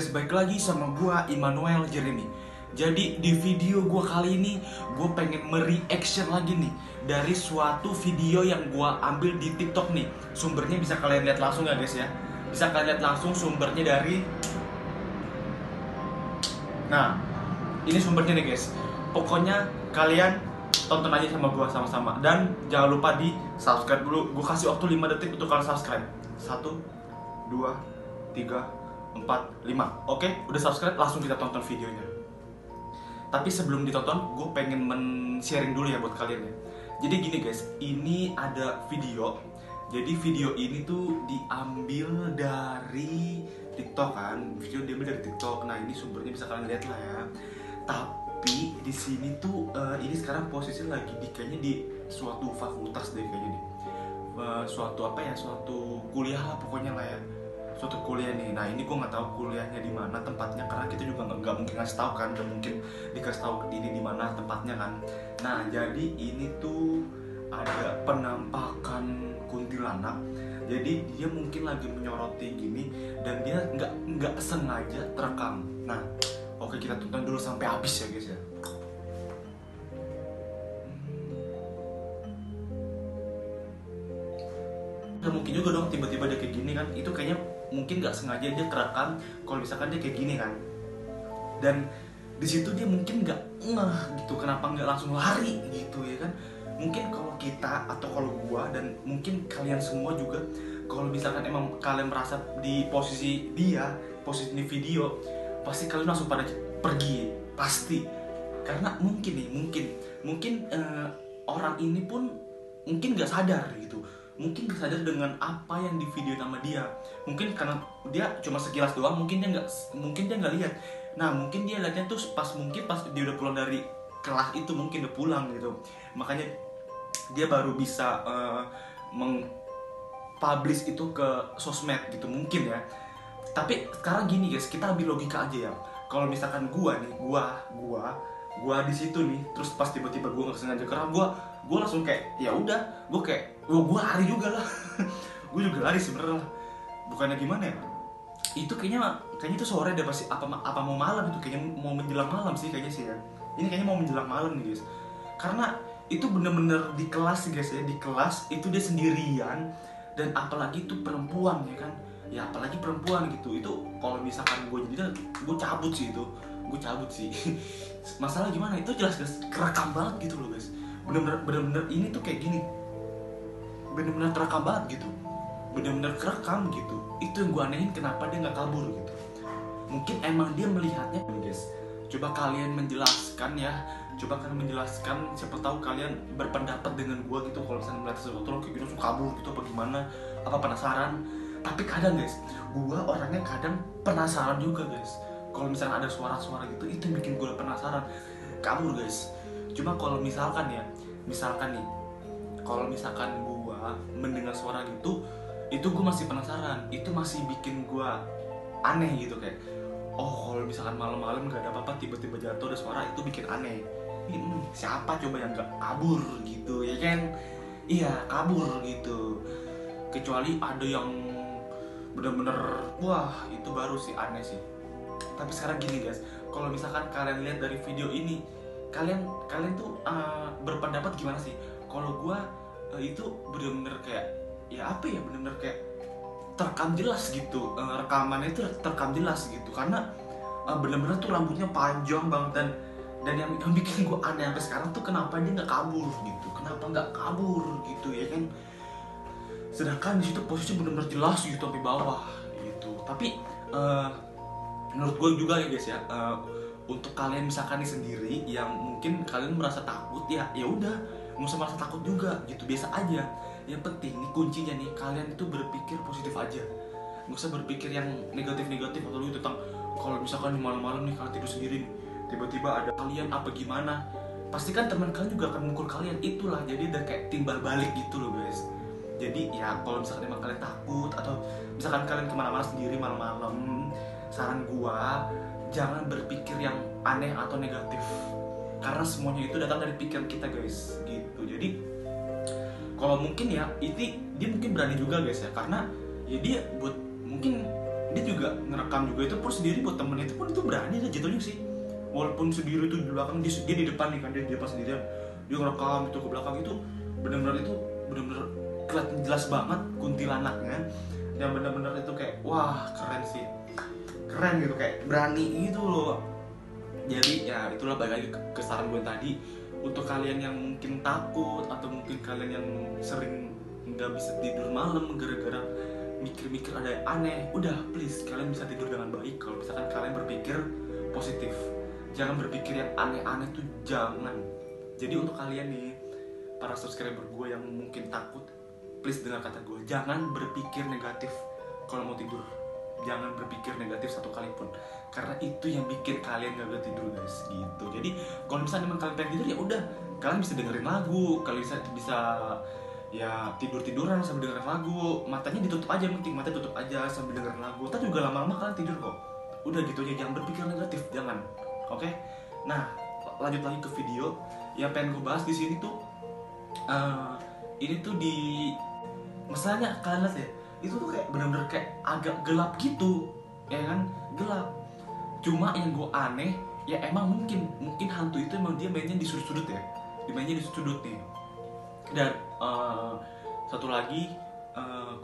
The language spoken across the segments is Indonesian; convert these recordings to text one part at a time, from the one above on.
guys, balik lagi sama gua Immanuel Jeremy. Jadi di video gua kali ini gua pengen mereaction lagi nih dari suatu video yang gua ambil di TikTok nih. Sumbernya bisa kalian lihat langsung ya guys ya. Bisa kalian lihat langsung sumbernya dari. Nah, ini sumbernya nih guys. Pokoknya kalian tonton aja sama gua sama-sama. Dan jangan lupa di subscribe dulu. Gua kasih waktu 5 detik untuk kalian subscribe. 1, 2, 3, 4, 5. Oke, udah subscribe, langsung kita tonton videonya. Tapi sebelum ditonton, gue pengen sharing dulu ya buat kalian ya. Jadi gini guys, ini ada video. Jadi video ini tuh diambil dari TikTok kan. Video diambil dari TikTok. Nah, ini sumbernya bisa kalian lihat lah ya. Tapi di sini tuh ini sekarang posisinya lagi kayaknya di suatu fakultas deh kayaknya nih. Suatu kuliah lah pokoknya lah ya. Suatu kuliah nih. Nah, ini gue nggak tahu kuliahnya di mana tempatnya, karena kita juga nggak mungkin ngasih tahu kan, nggak mungkin dikasih tahu ini di mana tempatnya kan. Nah, jadi ini tuh ada penampakan kuntilanak. Jadi dia mungkin lagi menyoroti gini dan dia nggak sengaja terekam. Nah, oke, kita tonton dulu sampai habis ya guys ya. Gak mungkin juga dong tiba-tiba dia kayak gini kan. Itu kayaknya mungkin nggak sengaja dia kerekam kalau misalkan dia kayak gini kan. Dan di situ dia mungkin nggak gitu, kenapa nggak langsung lari gitu ya kan. Mungkin kalau kita atau kalau gua dan mungkin kalian semua juga, kalau misalkan emang kalian merasa di posisi dia, posisi di video, pasti kalian langsung pada pergi pasti. Karena mungkin orang ini pun mungkin nggak sadar gitu. Mungkin gak sadar dengan apa yang di video nama dia. Mungkin karena dia cuma sekilas doang, mungkin dia nggak lihat. Nah, mungkin dia lihatnya tuh pas dia udah pulang dari kelas itu, mungkin udah pulang gitu. Makanya dia baru bisa meng-publish itu ke sosmed gitu mungkin ya. Tapi sekarang gini guys, kita ambil logika aja ya. Kalau misalkan gua di situ nih, terus pas tiba-tiba gua nggak sengaja keram, gue langsung kayak ya udah, gue lari juga lah. Gue juga lari sebenarnya, bukannya gimana ya, itu kayaknya itu sore deh pasti, apa mau malam itu, kayaknya mau menjelang malam sih kayaknya sih ya. Ini kayaknya mau menjelang malam nih guys, karena itu bener-bener di kelas guys ya. Di kelas itu dia sendirian, dan apalagi itu perempuan ya kan. Ya apalagi perempuan gitu, itu kalau misalkan gue jadi gue cabut sih. Masalah gimana, itu jelas kerekam banget gitu loh guys. Bener-bener ini tuh kayak gini, bener-bener terekam banget gitu, bener-bener kerekam gitu. Itu yang gue anehin, kenapa dia nggak kabur gitu. Mungkin emang dia melihatnya guys. Coba kalian menjelaskan ya, siapa tahu kalian berpendapat dengan gue gitu. Kalau misalnya melihat sesuatu kayak gitu suka kabur gitu apa gimana, apa penasaran. Tapi kadang guys, gue orangnya kadang penasaran juga guys. Kalau misalnya ada suara-suara gitu, itu yang bikin gue penasaran, kabur guys. Cuma kalau misalkan nih, kalau misalkan gue mendengar suara gitu, itu gue masih penasaran, itu masih bikin gue aneh gitu. Kayak oh, kalau misalkan malam-malam gak ada apa-apa tiba-tiba jatuh ada suara, itu bikin aneh. Siapa coba yang gak kabur gitu ya kan. Iya, kabur gitu. Kecuali ada yang bener-bener wah, itu baru sih aneh sih. Tapi sekarang gini guys, kalau misalkan kalian lihat dari video ini, kalian tuh berpendapat gimana sih? Kalau gua itu bener-bener kayak ya apa ya, bener-bener kayak terekam jelas gitu, rekamannya itu terekam jelas gitu. Karena bener-bener tuh rambutnya panjang banget, dan yang bikin gua aneh sampai sekarang tuh kenapa dia nggak kabur gitu ya kan. Sedangkan di situ posisi bener-bener jelas gitu sampai bawah gitu. Tapi menurut gue juga ya guys ya, untuk kalian misalkan nih sendiri yang mungkin kalian merasa takut, ya udah, nggak usah merasa takut juga gitu, biasa aja. Yang penting nih kuncinya nih, kalian itu berpikir positif aja, nggak usah berpikir yang negatif atau lu tentang kalau misalkan di malam-malam nih kalian tidur sendiri nih, tiba-tiba ada kalian apa gimana, pasti kan teman kalian juga akan mukul kalian. Itulah jadi udah kayak timbal balik gitu loh guys. Jadi ya kalau misalkan emang kalian takut atau misalkan kalian kemana-mana sendiri malam-malam, saran gua jangan berpikir yang aneh atau negatif, karena semuanya itu datang dari pikiran kita guys gitu. Jadi kalau mungkin ya ini dia mungkin berani juga guys ya, karena ya dia buat mungkin dia juga ngerekam juga itu pun sendiri buat temennya itu pun itu berani aja jatuhnya sih, walaupun sendiri itu di belakang dia di depan nih kan, dia di depan sendirian dia ngerekam itu ke belakang itu benar-benar kelihatan jelas banget kuntilanaknya, yang benar-benar itu kayak wah keren sih, keren gitu, kayak berani gitu loh. Jadi ya itulah balik lagi ke saran gue tadi, untuk kalian yang mungkin takut atau mungkin kalian yang sering nggak bisa tidur malam gara-gara mikir-mikir ada yang aneh, udah please kalian bisa tidur dengan baik kalau misalkan kalian berpikir positif, jangan berpikir yang aneh-aneh tuh jangan. Jadi untuk kalian nih para subscriber gue yang mungkin takut, please dengar kata gue, jangan berpikir negatif kalau mau tidur, jangan berpikir negatif satu kali pun, karena itu yang bikin kalian gak bisa tidur guys gitu. Jadi kalau misalnya memang kalian pengen tidur ya udah, kalian bisa dengerin lagu, kalian bisa ya tidur-tiduran sambil dengerin lagu, matanya ditutup aja, penting mata tutup aja sambil dengerin lagu, tapi juga lama-lama kalian tidur kok. Udah gitu aja, jangan berpikir negatif, jangan. Oke? Nah, lanjut lagi ke video yang pengen gue bahas di sini tuh. Ini tuh di masalahnya kalian lihat ya, itu tuh kayak bener-bener kayak agak gelap gitu, ya kan? Gelap. Cuma yang gue aneh, ya emang mungkin hantu itu emang dia mainnya di sudut-sudut ya, dimainnya di sudut nih. Dan satu lagi,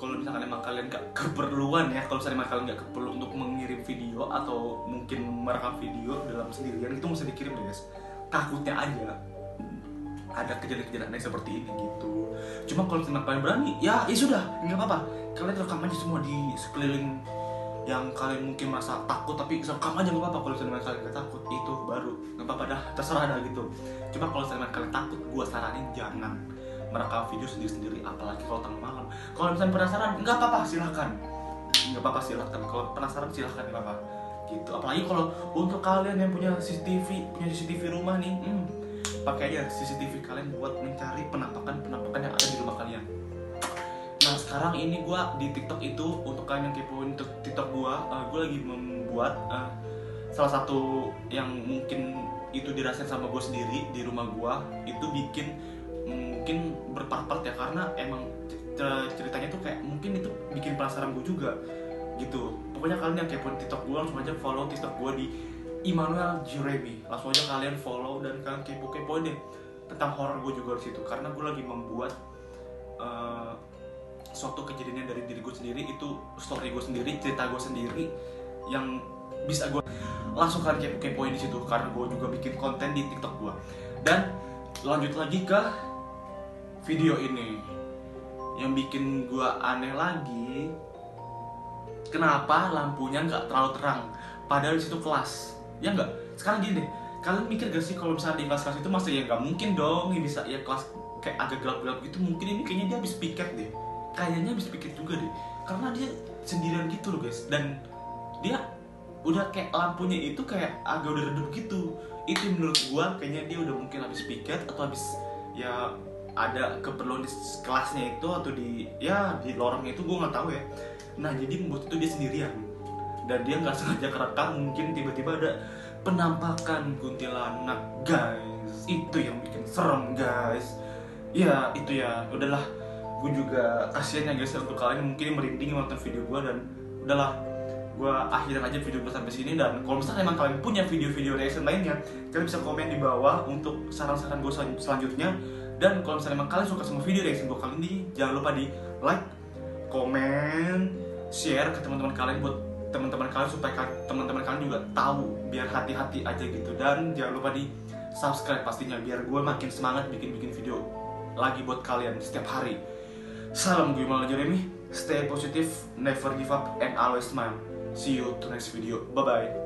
kalau misalkan emang kalian gak keperluan ya, kalau misalkan emang kalian gak perlu untuk mengirim video atau mungkin merekam video dalam sendirian, itu mesti dikirim deh guys. Takutnya aja ada kejadian-kejadian aneh seperti ini gitu. Cuma kalau misalkan kalian berani, ya sudah, nggak apa-apa. Kalian rekam aja semua di sekeliling yang kalian mungkin merasa takut, tapi rekam aja nggak apa-apa. Kalau misalkan kalian gak takut, itu baru nggak apa-apa dah, terserah dah gitu. Cuma kalau misalkan kalian takut, gue saranin jangan merekam video sendiri-sendiri, apalagi kalau tengah malam. Kalau misalnya penasaran, nggak apa-apa, silahkan. Nggak apa-apa, silahkan. Kalau penasaran, silahkan, nggak apa-apa. Gitu. Apalagi kalau untuk kalian yang punya CCTV rumah nih, pakai aja CCTV kalian buat mencari penampakan yang ada di rumah kalian. Nah sekarang ini gue di TikTok itu, untuk kalian yang kepoin TikTok gue lagi membuat salah satu yang mungkin itu dirasain sama gue sendiri di rumah gue, itu bikin mungkin berpart-part ya, karena emang ceritanya tuh kayak mungkin itu bikin penasaran gue juga gitu. Pokoknya kalian yang kepoin TikTok gue langsung aja follow TikTok gue di Immanuel Jeremy, langsung aja kalian follow dan kalian kepo-kepoin deh tentang horor gue juga di situ, karena gue lagi membuat suatu kejadian dari diri gue sendiri, itu story gue sendiri, cerita gue sendiri yang bisa gue langsung kalian kepo-kepoin di situ, karena gue juga bikin konten di TikTok gue. Dan lanjut lagi ke video ini yang bikin gue aneh lagi, kenapa lampunya nggak terlalu terang padahal di situ kelas. Ya enggak, sekarang gini deh, kalian mikir gak sih kalau misalnya di kelas-kelas itu masa ya nggak mungkin dong ini bisa ya kelas kayak agak gelap-gelap gitu, mungkin ini kayaknya dia habis piket deh, kayaknya habis piket juga deh, karena dia sendirian gitu loh guys, dan dia udah kayak lampunya itu kayak agak udah redup gitu. Itu menurut gua kayaknya dia udah mungkin habis piket atau habis ya ada keperluan di kelasnya itu atau di lorongnya itu, gua nggak tahu ya. Nah jadi membuat itu dia sendirian dan dia nggak sengaja kerekam, mungkin tiba-tiba ada penampakan kuntilanak guys, itu yang bikin serem guys. Ya itu ya udahlah, gue juga kasihan ya guys untuk kalian mungkin merinding nonton video gue, dan udahlah gue akhirin aja video gue sampai sini. Dan kalau misalnya emang kalian punya video-video reaction lainnya, kalian bisa komen di bawah untuk saran-saran gue selanjutnya. Dan kalau misalnya emang kalian suka sama video reaction gue kali ini, jangan lupa di like, komen, share ke teman-teman kalian, buat teman-teman kalian supaya teman-teman kalian juga tahu, biar hati-hati aja gitu. Dan jangan lupa di subscribe pastinya, biar gue makin semangat bikin video lagi buat kalian setiap hari. Salam, gue Immanuel Jeremy, stay positive, never give up, and always smile. See you to next video, bye bye.